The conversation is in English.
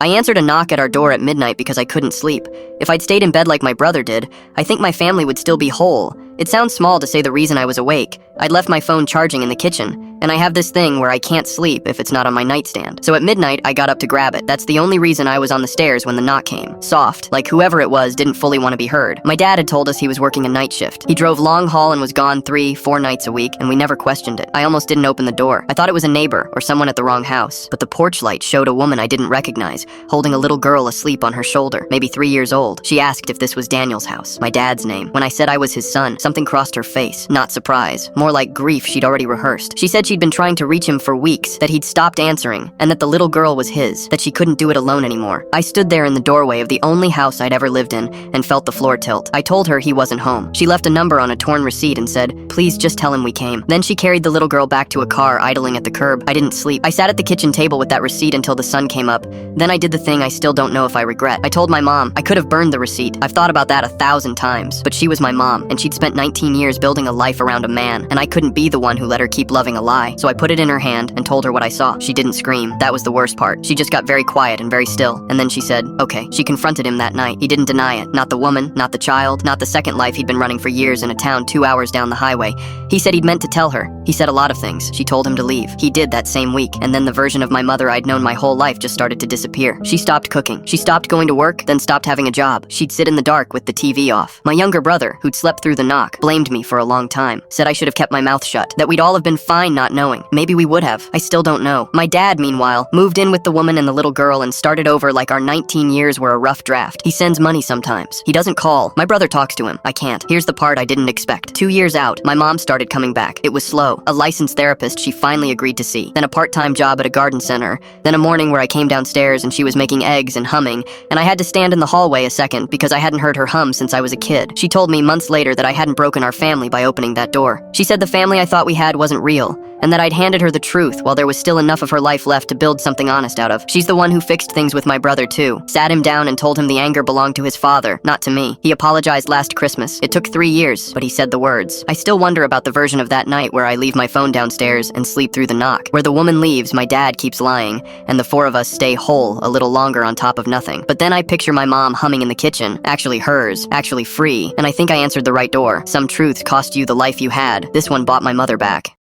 I answered a knock at our door at midnight because I couldn't sleep. If I'd stayed in bed like my brother did, I think my family would still be whole. It sounds small to say the reason I was awake. I'd left my phone charging in the kitchen, and I have this thing where I can't sleep if it's not on my nightstand. So at midnight, I got up to grab it. That's the only reason I was on the stairs when the knock came. Soft, like whoever it was didn't fully want to be heard. My dad had told us he was working a night shift. He drove long haul and was gone 3-4 nights a week, and we never questioned it. I almost didn't open the door. I thought it was a neighbor or someone at the wrong house. But the porch light showed a woman I didn't recognize, holding a little girl asleep on her shoulder, maybe 3 years old. She asked if this was Daniel's house, my dad's name. When I said I was his son, something crossed her face. Not surprise, more like grief she'd already rehearsed. She said she'd been trying to reach him for weeks, that he'd stopped answering, and that the little girl was his, that she couldn't do it alone anymore. I stood there in the doorway of the only house I'd ever lived in and felt the floor tilt. I told her he wasn't home. She left a number on a torn receipt and said, "Please just tell him we came." Then she carried the little girl back to a car idling at the curb. I didn't sleep. I sat at the kitchen table with that receipt until the sun came up. Then I did the thing I still don't know if I regret. I told my mom I could have burned the receipt. I've thought about that 1,000 times. But she was my mom, and she'd spent 19 years building a life around a man, and I couldn't be the one who let her keep loving a lie. So I put it in her hand and told her what I saw. She didn't scream. That was the worst part. She just got very quiet and very still, and then she said, "Okay." She confronted him that night. He didn't deny it. Not the woman, not the child, not the second life he'd been running for years in a town 2 hours down the highway. He said he'd meant to tell her. He said a lot of things. She told him to leave. He did that same week, and then the version of my mother I'd known my whole life just started to disappear. She stopped cooking. She stopped going to work, then stopped having a job. She'd sit in the dark with the TV off. My younger brother, who'd slept through the knock, blamed me for a long time. Said I should have kept my mouth shut. That we'd all have been fine not knowing. Maybe we would have. I still don't know. My dad, meanwhile, moved in with the woman and the little girl and started over like our 19 years were a rough draft. He sends money sometimes. He doesn't call. My brother talks to him. I can't. Here's the part I didn't expect. 2 years out, my mom started coming back. It was slow. A licensed therapist she finally agreed to see. Then a part-time job at a garden center. Then a morning where I came downstairs and she was making eggs and humming, and I had to stand in the hallway a second because I hadn't heard her hum since I was a kid. She told me months later that I hadn't broken our family by opening that door. She said the family I thought we had wasn't real, and that I'd handed her the truth while there was still enough of her life left to build something honest out of. She's the one who fixed things with my brother too. Sat him down and told him the anger belonged to his father, not to me. He apologized last Christmas. It took 3 years, but he said the words. I still wonder about the version of that night where I leave my phone downstairs and sleep through the knock. Where the woman leaves, my dad keeps lying, and the four of us stay whole a little longer on top of nothing. But then I picture my mom humming in the kitchen, actually hers, actually free, and I think I answered the right door. Some truths cost you the life you had. This one bought my mother back.